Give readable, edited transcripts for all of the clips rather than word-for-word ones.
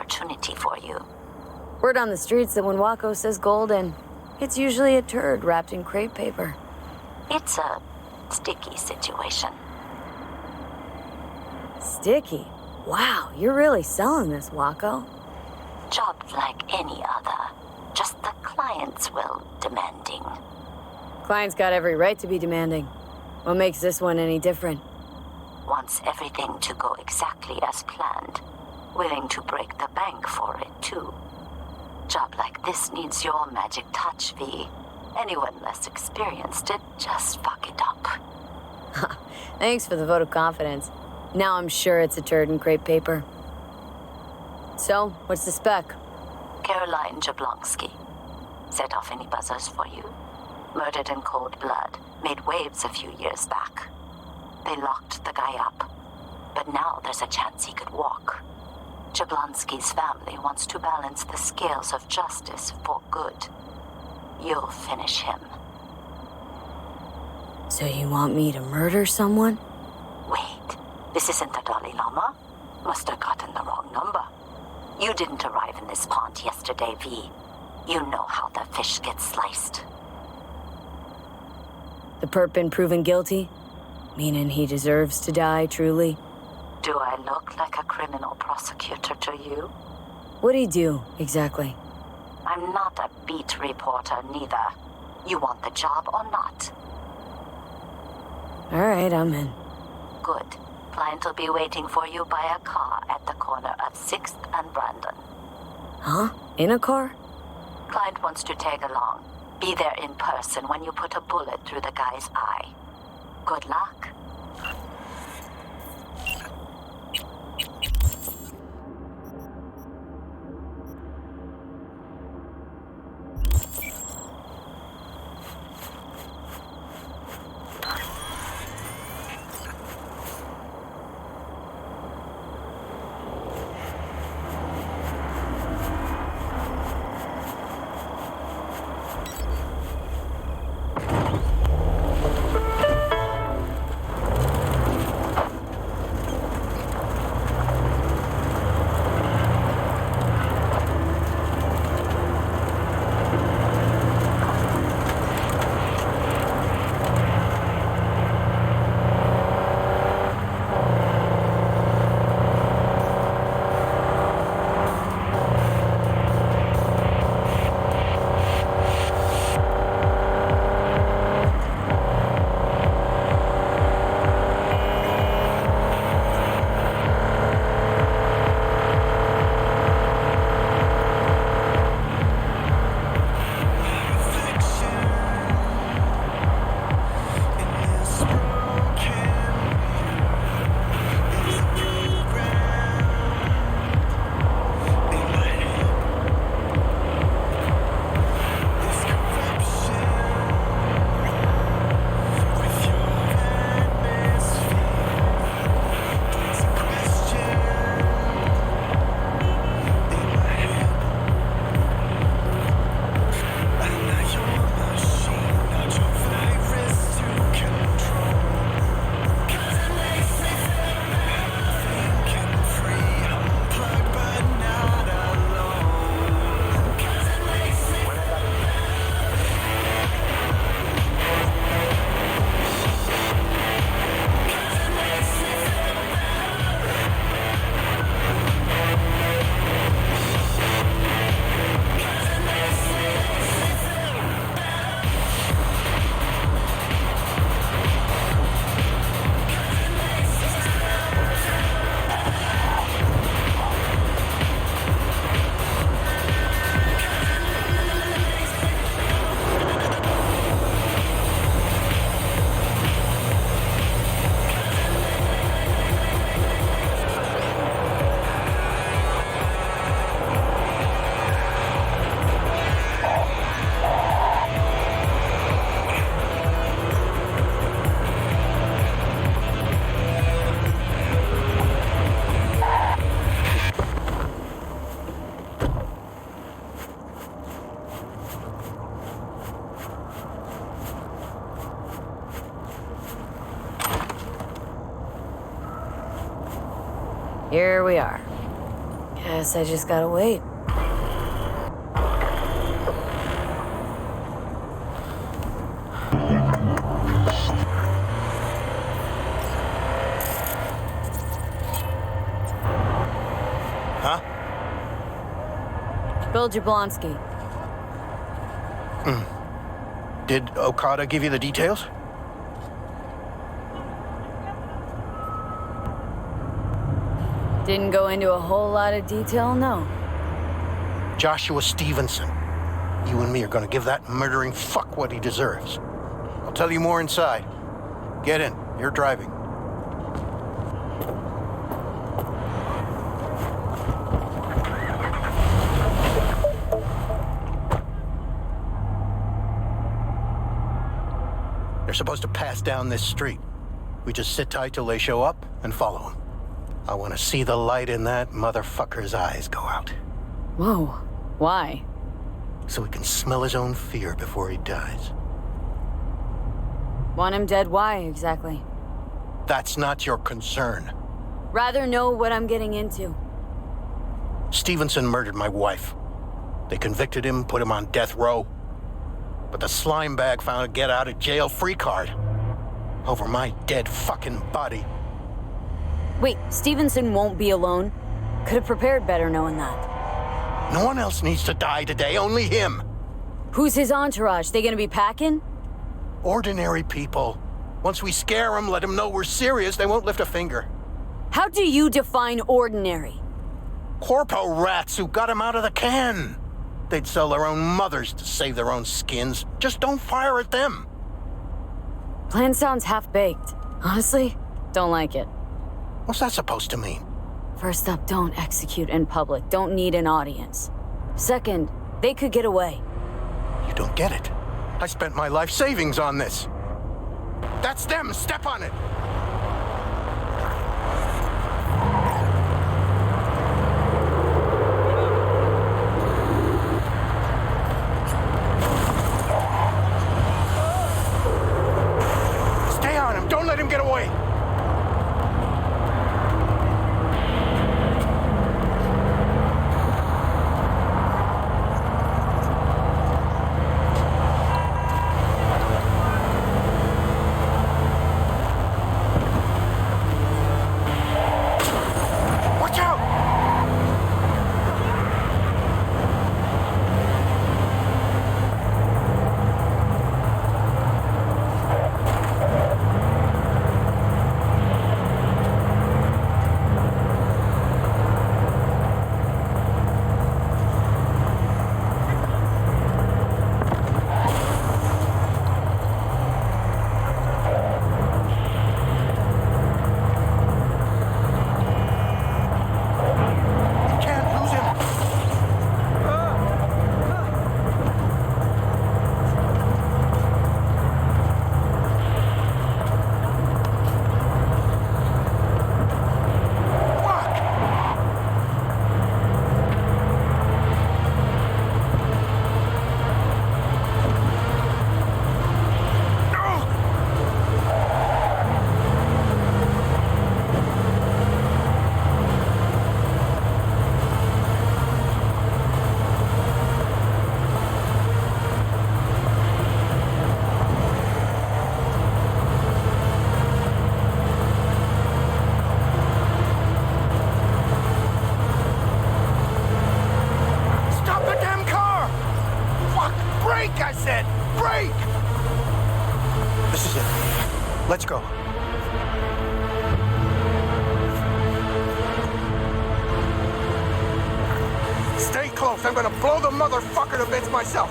opportunity for you. Word on the streets that when Wako says golden, it's usually a turd wrapped in crepe paper. It's a sticky situation. Sticky? Wow, you're really selling this, Wako. Job like any other. Just the client's will demanding. Client's got every right to be demanding. What makes this one any different? Wants everything to go exactly as planned. Willing to break the bank for it, too. Job like this needs your magic touch, V. Anyone less experienced it, just fuck it up. Thanks for the vote of confidence. Now I'm sure it's a turd in crepe paper. So, what's the spec? Caroline Jablonski. Set off any buzzers for you? Murdered in cold blood. Made waves a few years back. They locked the guy up. But now there's a chance he could walk. Jablonski's family wants to balance the scales of justice for good. You'll finish him. So you want me to murder someone? Wait, this isn't the Dalai Lama? Must have gotten the wrong number. You didn't arrive in this pond yesterday, V. You know how the fish gets sliced. The perp been proven guilty? Meaning he deserves to die, truly? Do I look like a criminal prosecutor to you? What'd he do, exactly? I'm not a beat reporter, neither. You want the job or not? All right, I'm in. Good. Client will be waiting for you by a car at the corner of 6th and Brandon. Huh? In a car? Client wants to tag along. Be there in person when you put a bullet through the guy's eye. Good luck. Here we are. Guess I just gotta wait. Huh? Bill Jablonski. Did Okada give you the details? Didn't go into a whole lot of detail, no. Joshua Stevenson. You and me are gonna give that murdering fuck what he deserves. I'll tell you more inside. Get in. You're driving. They're supposed to pass down this street. We just sit tight till they show up and follow them. I want to see the light in that motherfucker's eyes go out. Whoa. Why? So he can smell his own fear before he dies. Want him dead? Why, exactly? That's not your concern. Rather know what I'm getting into. Stevenson murdered my wife. They convicted him, put him on death row. But the slime bag found a get-out-of-jail-free card. Over my dead fucking body. Wait, Stevenson won't be alone? Could have prepared better knowing that. No one else needs to die today, only him. Who's his entourage? They gonna be packing? Ordinary people. Once we scare them, let them know we're serious, they won't lift a finger. How do you define ordinary? Corpo rats who got him out of the can. They'd sell their own mothers to save their own skins. Just don't fire at them. Plan sounds half-baked. Honestly, don't like it. What's that supposed to mean? First up, don't execute in public. Don't need an audience. Second, they could get away. You don't get it. I spent my life savings on this. That's them. Step on it. Stay on him. Don't let him get away. Let's go. Stay close. I'm gonna blow the motherfucker to bits myself.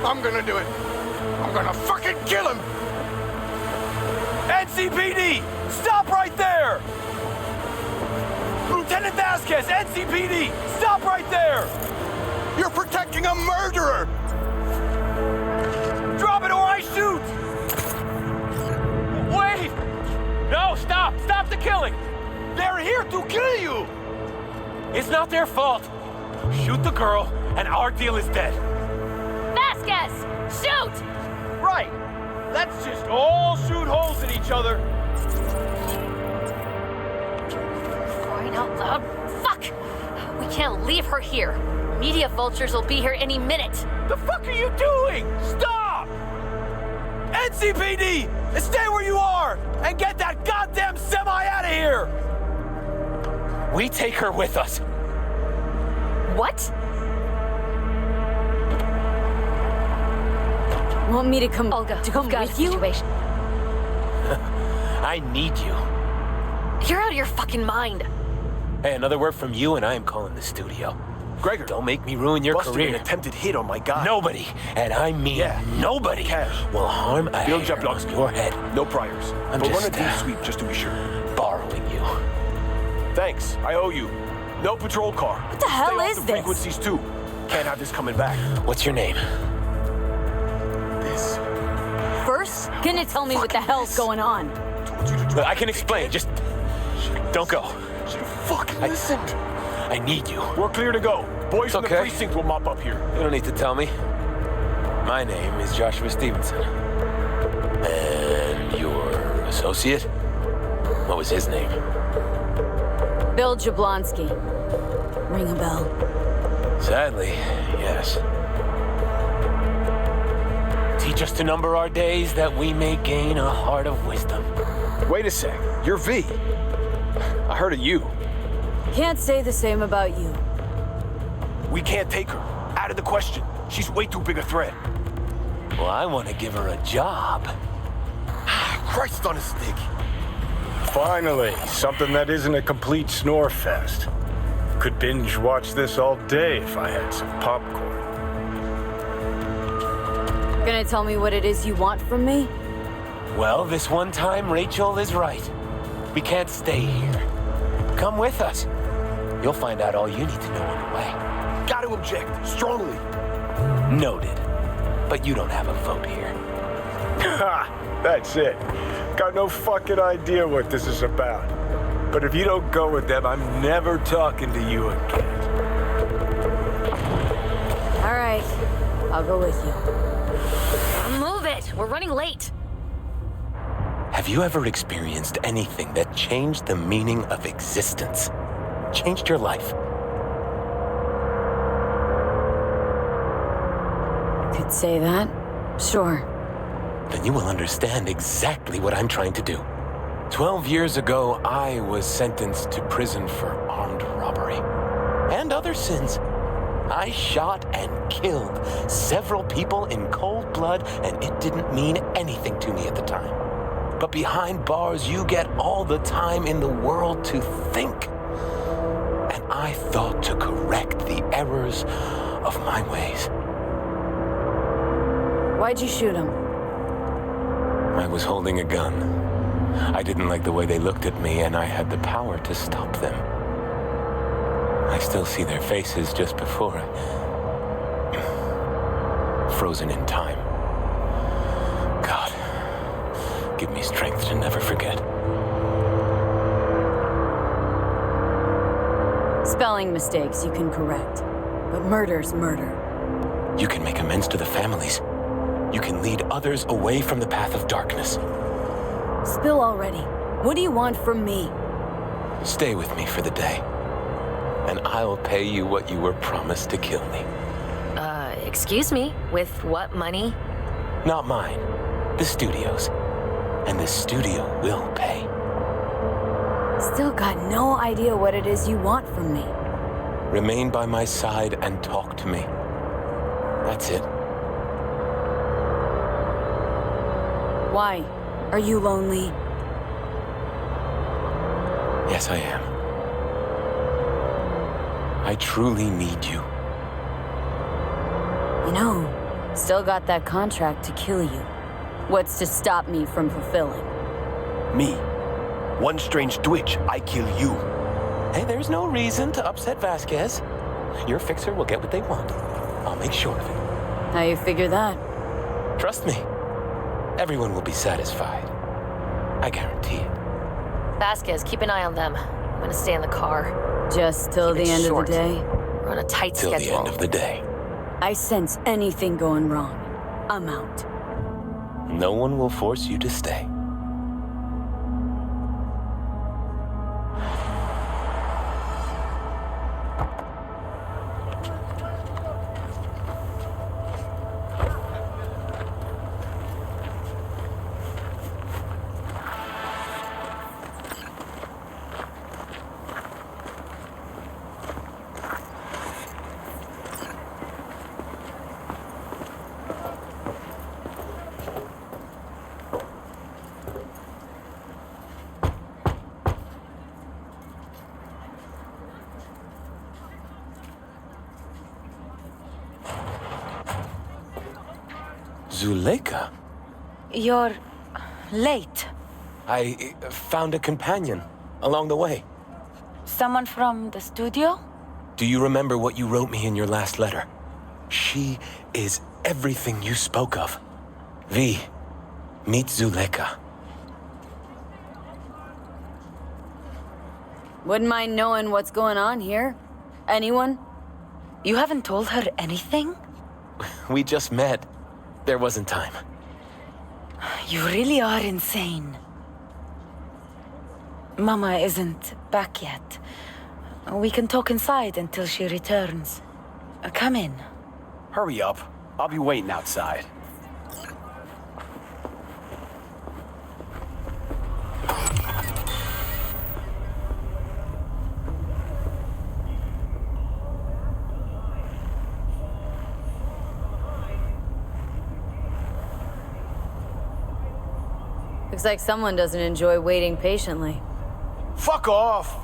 I'm gonna do it. I'm gonna fucking kill him. NCPD! Stop right there! Lieutenant Vasquez, NCPD! Stop right there! You're protecting a murderer! Drop it or I shoot! Wait! No, stop! Stop the killing! They're here to kill you! It's not their fault. Shoot the girl, and our deal is dead. Vasquez! Shoot! Right. Let's just all shoot holes in each other. out loud. Fuck! We can't leave her here. Media vultures will be here any minute. The fuck are you doing? Stop! NCPD! Stay where you are! And get that goddamn semi out of here! We take her with us. What? Want me to come Olga, to come you've got with a you? situation. I need you. You're out of your fucking mind. Hey, another word from you and I am calling the studio. Gregor, Don't make me ruin your busted career. an attempted hit on my guy. Nobody, and I mean nobody, Cash. will harm a Bill hair Jablonski. on your head. No priors. I'm but just, run a deep sweep just to be sure. Borrowing you. Thanks, I owe you. No patrol car. What the hell Stay off is the this? frequencies too. Can't have this coming back. What's your name? This. First, can you tell me what the hell's going on? Told you to drop I can explain, just don't go. Should've fucking listened. I need you. We're clear to go. Boys from the okay. precinct will mop up here. You don't need to tell me. My name is Joshua Stevenson. And your associate? What was his name? Bill Jablonski. Ring a bell. Sadly, yes. Teach us to number our days that we may gain a heart of wisdom. Wait a sec. You're V. I heard of you. Can't say the same about you. We can't take her. Out of the question. She's way too big a threat. Well, I want to give her a job. Christ on a stick. Finally, something that isn't a complete snore fest. Could binge watch this all day if I had some popcorn. Gonna tell me what it is you want from me? Well, this one time, Rachel is right. We can't stay here. Come with us. You'll find out all you need to know on the way. Got to object. Strongly. Noted. But you don't have a vote here. Ha! That's it. Got no fucking idea what this is about. But if you don't go with them, I'm never talking to you again. All right, I'll go with you. Move it! We're running late. Have you ever experienced anything that changed the meaning of existence? Changed your life? Could say that. Sure. Then you will understand exactly what I'm trying to do. 12 years ago, I was sentenced to prison for armed robbery. And other sins. I shot and killed several people in cold blood, and it didn't mean anything to me at the time. But behind bars, you get all the time in the world to think. And I thought to correct the errors of my ways. Why'd you shoot him? I was holding a gun. I didn't like the way they looked at me, and I had the power to stop them. I still see their faces just before I... frozen in time. God, give me strength to never forget. Spelling mistakes you can correct. But murder's murder. You can make amends to the families. You can lead others away from the path of darkness. Spill already. What do you want from me? Stay with me for the day, and I'll pay you what you were promised to kill me. Excuse me? With what money? Not mine, the studio's. And the studio will pay. Still got no idea what it is you want from me. Remain by my side and talk to me. That's it. Why? Are you lonely? Yes, I am. I truly need you. You know, still got that contract to kill you. What's to stop me from fulfilling? Me. One strange twitch, I kill you. Hey, there's no reason to upset Vasquez. Your fixer will get what they want. I'll make sure of it. How you figure that? Trust me. Everyone will be satisfied. I guarantee it. Vasquez, keep an eye on them. I'm gonna stay in the car. Just till Keep the it end short. of the day? We're on a tight Till schedule. the end of the day. I sense anything going wrong. I'm out. No one will force you to stay. Zuleika? You're late. I found a companion along the way. Someone from the studio? Do you remember what you wrote me in your last letter? She is everything you spoke of. V, meet Zuleika. Wouldn't mind knowing what's going on here. Anyone? You haven't told her anything? We just met. There wasn't time. You really are insane. Mama isn't back yet. We can talk inside until she returns. Come in. Hurry up. I'll be waiting outside. Looks like someone doesn't enjoy waiting patiently. Fuck off!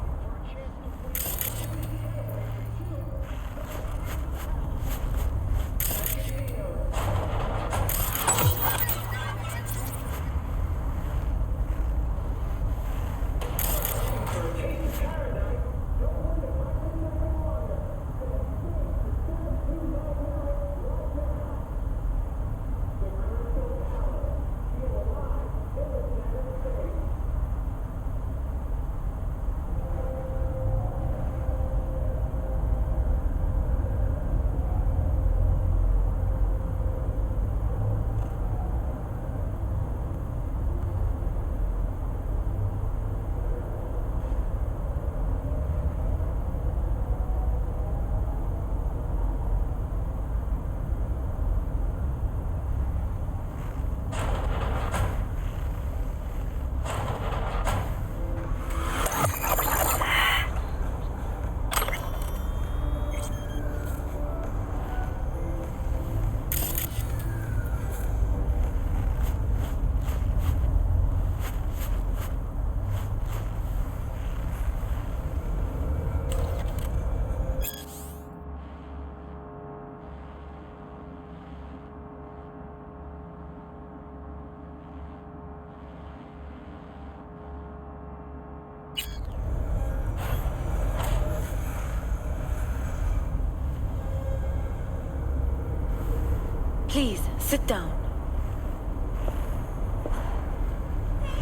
Please, sit down.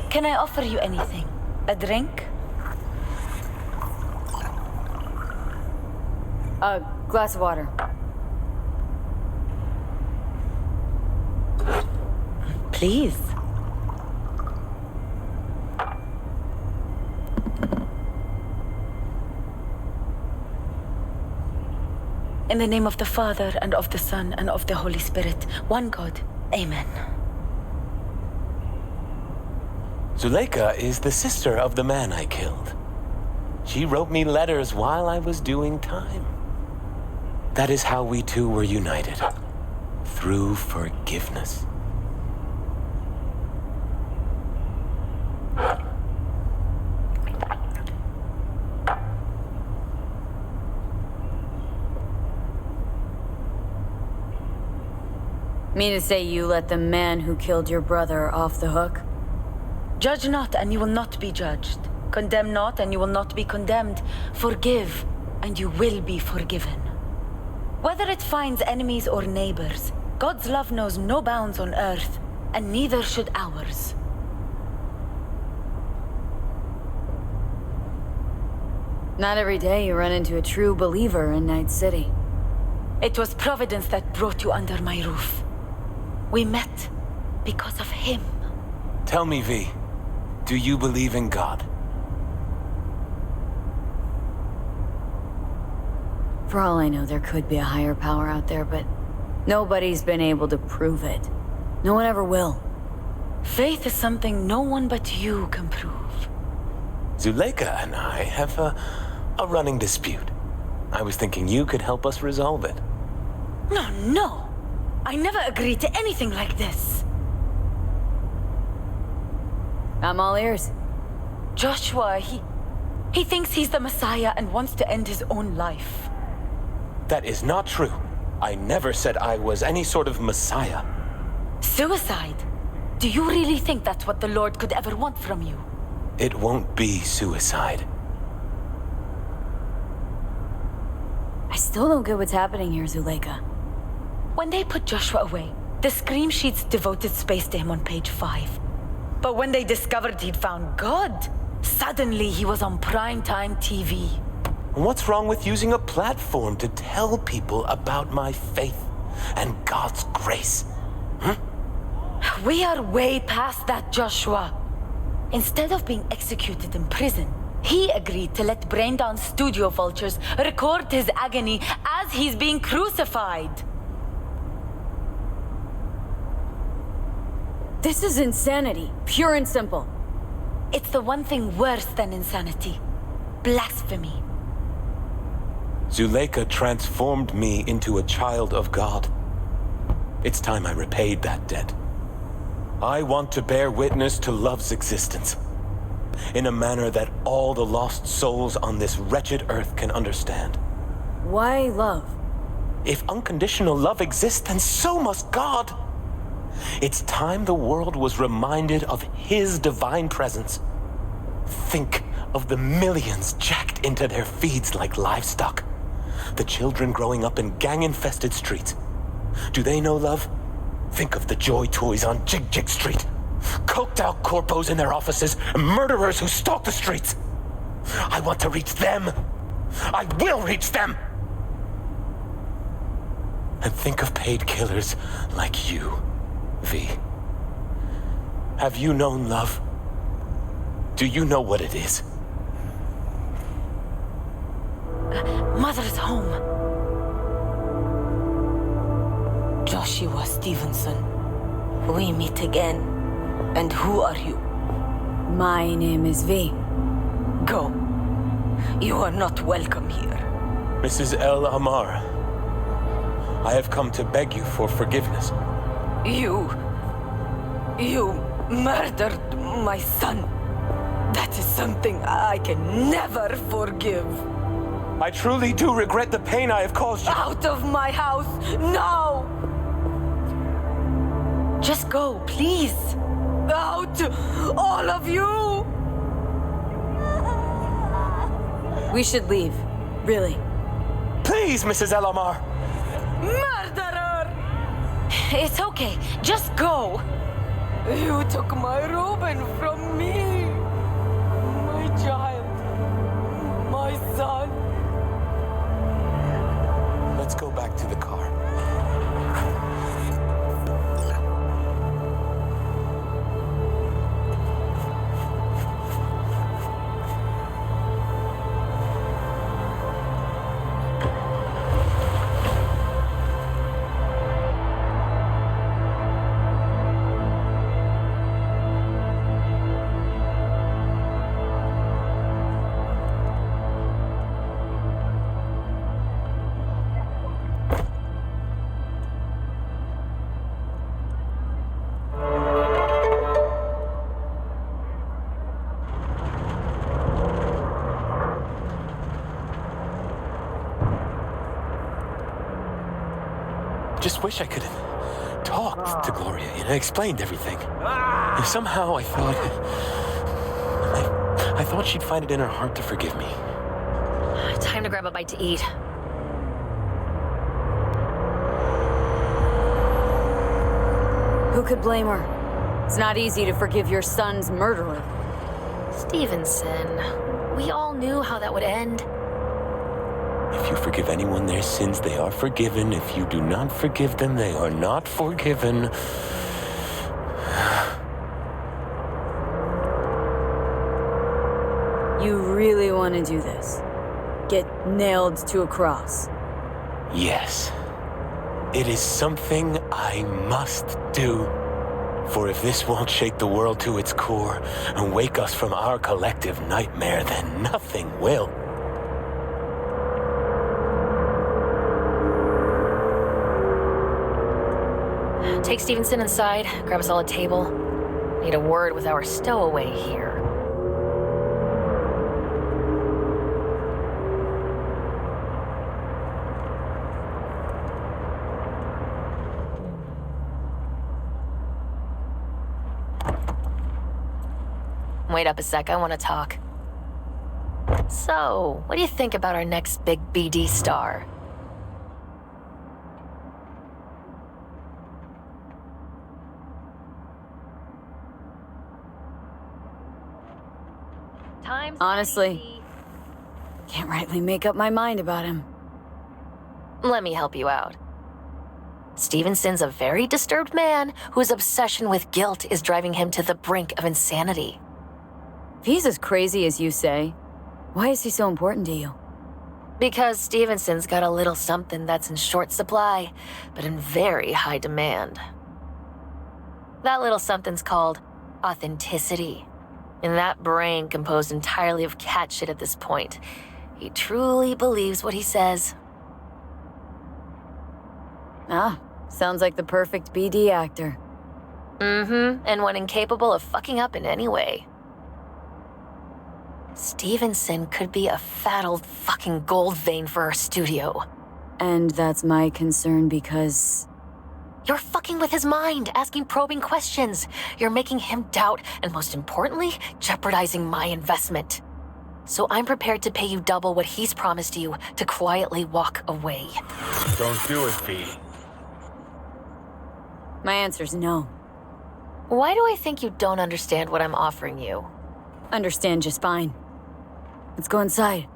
Can I offer you anything? A drink? A glass of water. Please. In the name of the Father, and of the Son, and of the Holy Spirit, one God. Amen. Zuleika is the sister of the man I killed. She wrote me letters while I was doing time. That is how we two were united. Through forgiveness. Mean to say you let the man who killed your brother off the hook? Judge not, and you will not be judged. Condemn not, and you will not be condemned. Forgive, and you will be forgiven. Whether it finds enemies or neighbors, God's love knows no bounds on earth, and neither should ours. Not every day you run into a true believer in Night City. It was Providence that brought you under my roof. We met because of him. Tell me, V, do you believe in God? For all I know, there could be a higher power out there, but nobody's been able to prove it. No one ever will. Faith is something no one but you can prove. Zuleika and I have a running dispute. I was thinking you could help us resolve it. No. I never agreed to anything like this. I'm all ears. Joshua, he thinks he's the Messiah and wants to end his own life. That is not true. I never said I was any sort of Messiah. Suicide? Do you really think that's what the Lord could ever want from you? It won't be suicide. I still don't get what's happening here, Zuleika. When they put Joshua away, the scream sheets devoted space to him on page 5. But when they discovered he'd found God, suddenly he was on primetime TV. What's wrong with using a platform to tell people about my faith and God's grace? We are way past that, Joshua. Instead of being executed in prison, he agreed to let brain-down studio vultures record his agony as he's being crucified. This is insanity, pure and simple. It's the one thing worse than insanity. Blasphemy. Zuleika transformed me into a child of God. It's time I repaid that debt. I want to bear witness to love's existence, in a manner that all the lost souls on this wretched earth can understand. Why love? If unconditional love exists, then so must God. It's time the world was reminded of His divine presence. Think of the millions jacked into their feeds like livestock. The children growing up in gang-infested streets. Do they know love? Think of the joy toys on Jig Jig Street. Coked-out corpos in their offices, and murderers who stalk the streets. I want to reach them. I will reach them. And think of paid killers like you, V. Have you known love? Do you know what it is? Mother's home. Joshua Stevenson, we meet again. And who are you? My name is V. Go. You are not welcome here. Mrs. El Amar, I have come to beg you for forgiveness. You murdered my son. That is something I can never forgive. I truly do regret the pain I have caused you. Out of my house, now! Just go, please. Out, all of you! We should leave, really. Please, Mrs. El Amar. Murderer! It's okay, just go. You took my Reuben from me. My child. My son. Let's go back to the car. Just wish I could have talked to Gloria and explained everything. And somehow I thought she'd find it in her heart to forgive me. Time to grab a bite to eat. Who could blame her? It's not easy to forgive your son's murderer. Stevenson, we all knew how that would end. If you forgive anyone their sins, they are forgiven. If you do not forgive them, they are not forgiven. You really want to do this? Get nailed to a cross? Yes. It is something I must do. For if this won't shake the world to its core and wake us from our collective nightmare, then nothing will. Take Stevenson inside, grab us all a table. Need a word with our stowaway here. Wait up a sec, I want to talk. So, what do you think about our next big BD star? Honestly, can't rightly make up my mind about him. Let me help you out. Stevenson's a very disturbed man whose obsession with guilt is driving him to the brink of insanity. If he's as crazy as you say, why is he so important to you? Because Stevenson's got a little something that's in short supply, but in very high demand. That little something's called authenticity. In that brain composed entirely of cat shit at this point, he truly believes what he says. Ah, sounds like the perfect BD actor. Mm-hmm, and one incapable of fucking up in any way. Stevenson could be a fat old fucking gold vein for our studio. And that's my concern because... You're fucking with his mind, asking probing questions. You're making him doubt, and most importantly, jeopardizing my investment. So I'm prepared to pay you double what he's promised you to quietly walk away. Don't do it, V. My answer's no. Why do I think you don't understand what I'm offering you? Understand just fine. Let's go inside.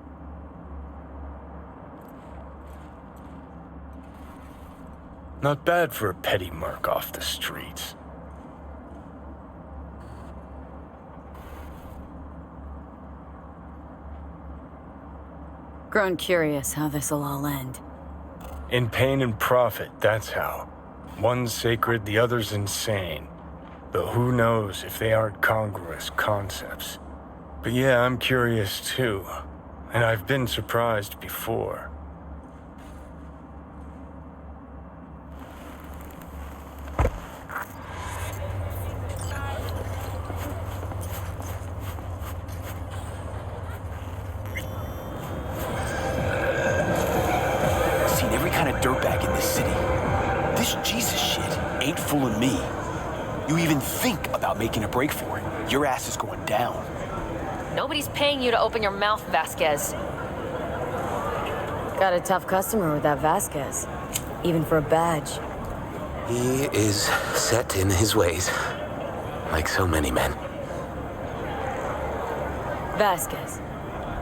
Not bad for a petty merc off the streets. Grown curious how this'll all end. In pain and profit, that's how. One's sacred, the other's insane. Though who knows if they aren't congruous concepts. But yeah, I'm curious too. And I've been surprised before. Seen every kind of dirtbag in this city. This Jesus shit ain't fooling me. You even think about making a break for it, your ass is going down. Nobody's paying you to open your mouth, Vasquez. Got a tough customer with that Vasquez. Even for a badge. He is set in his ways, like so many men. Vasquez.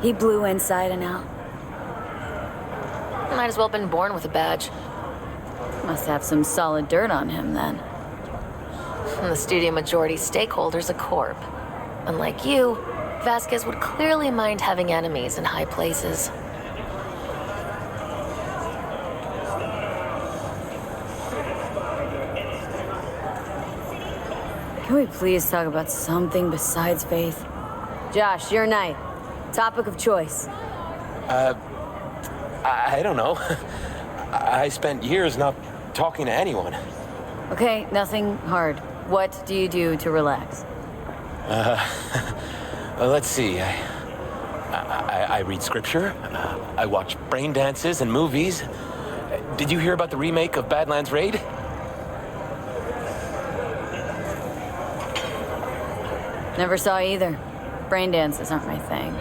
He blew inside and out. Might as well have been born with a badge. Must have some solid dirt on him then. And the studio majority stakeholder's a corp. Unlike you, Vasquez would clearly mind having enemies in high places. Can we please talk about something besides faith? Josh, your night. Topic of choice. I don't know. I spent years not talking to anyone. Okay, nothing hard. What do you do to relax? Let's see. I read scripture. I watch brain dances and movies. Did you hear about the remake of Badlands Raid? Never saw either. Brain dances aren't my thing.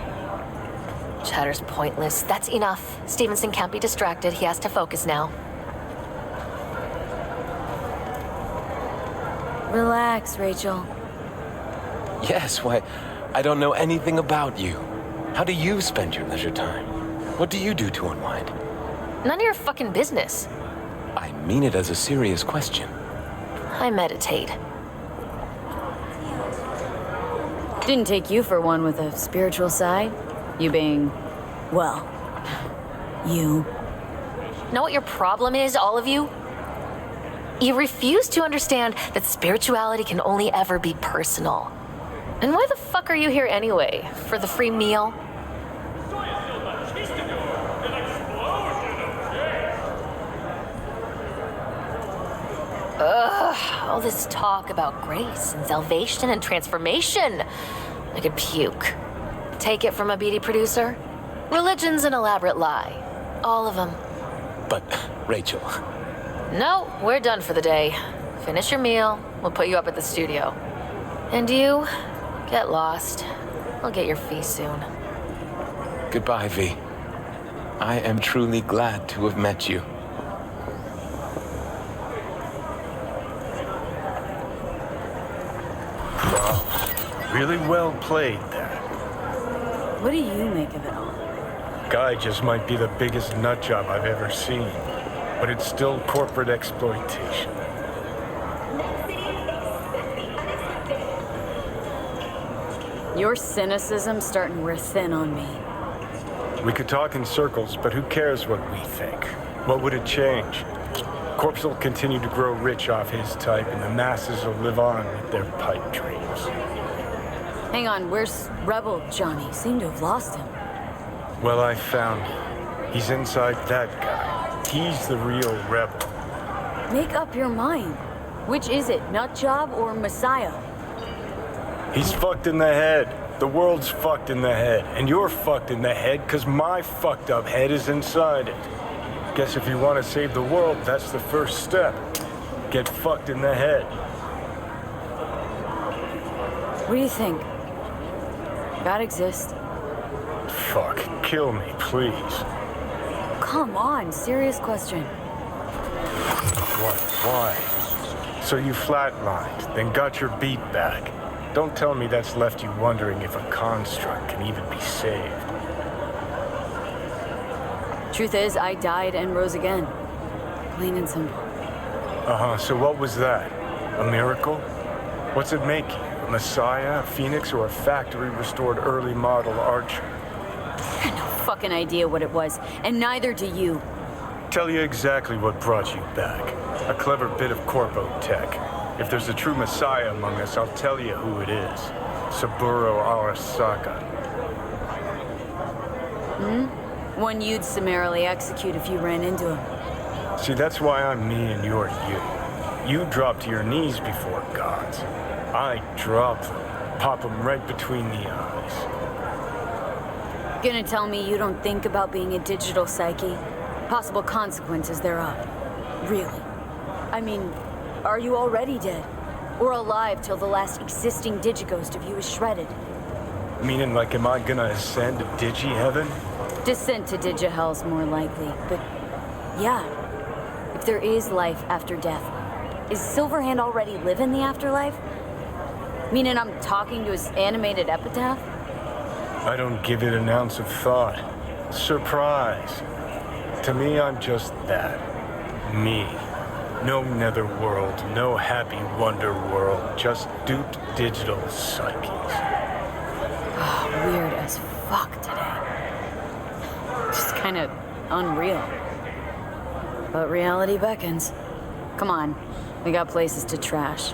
Chatter's pointless. That's enough. Stevenson can't be distracted. He has to focus now. Relax, Rachel. Yes, why, I don't know anything about you. How do you spend your leisure time? What do you do to unwind? None of your fucking business. I mean it as a serious question. I meditate. Didn't take you for one with a spiritual side. You being, well, you. Know what your problem is, all of you? You refuse to understand that spirituality can only ever be personal. And why the fuck are you here anyway? For the free meal? Ugh, all this talk about grace and salvation and transformation. I could puke. Take it from a BD producer? Religion's an elaborate lie. All of them. But, Rachel... No, we're done for the day. Finish your meal. We'll put you up at the studio. And you, Get lost. I'll get your fee soon. Goodbye, V. I am truly glad to have met you. Wow. Really well played there. What do you make of it all? Guy just might be the biggest nutjob I've ever seen, but it's still corporate exploitation. Your cynicism's starting to wear thin on me. We could talk in circles, but who cares what we think? What would it change? Corpse will continue to grow rich off his type, and the masses will live on with their pipe dreams. Hang on, where's Rebel Johnny? Seem to have lost him. Well, I found him. He's inside that guy. He's the real rebel. Make up your mind. Which is it, Nutjob or Messiah? He's fucked in the head. The world's fucked in the head. And you're fucked in the head because my fucked up head is inside it. Guess if you want to save the world, that's the first step. Get fucked in the head. What do you think? God exists? Fuck. Kill me, please. Come on, serious question. What? Why? So you flatlined, then got your beat back. Don't tell me that's left you wondering if a construct can even be saved. Truth is, I died and rose again. Plain and simple. Uh-huh, so what was that? A miracle? What's it make you? A messiah, a phoenix, or a factory-restored early model archer? I had no fucking idea what it was, and neither do you. Tell you exactly what brought you back. A clever bit of corpo tech. If there's a true messiah among us, I'll tell you who it is. Saburo Arasaka. One you'd summarily execute if you ran into him. See, that's why I'm me and you're you. You drop to your knees before gods. I drop them, pop them right between the eyes. Gonna tell me you don't think about being a digital psyche? Possible consequences thereof. Really? I mean, are you already dead? Or alive till the last existing digighost of you is shredded? Meaning, like, am I gonna ascend to digi-heaven? Descent to Digihell's more likely, but yeah. If there is life after death, is Silverhand already living the afterlife? Meaning I'm talking to his animated epitaph? I don't give it an ounce of thought. Surprise. To me, I'm just that. Me. No netherworld, no happy wonder world, just duped digital psyches. Weird as fuck today. Just kind of unreal. But reality beckons. Come on, we got places to trash.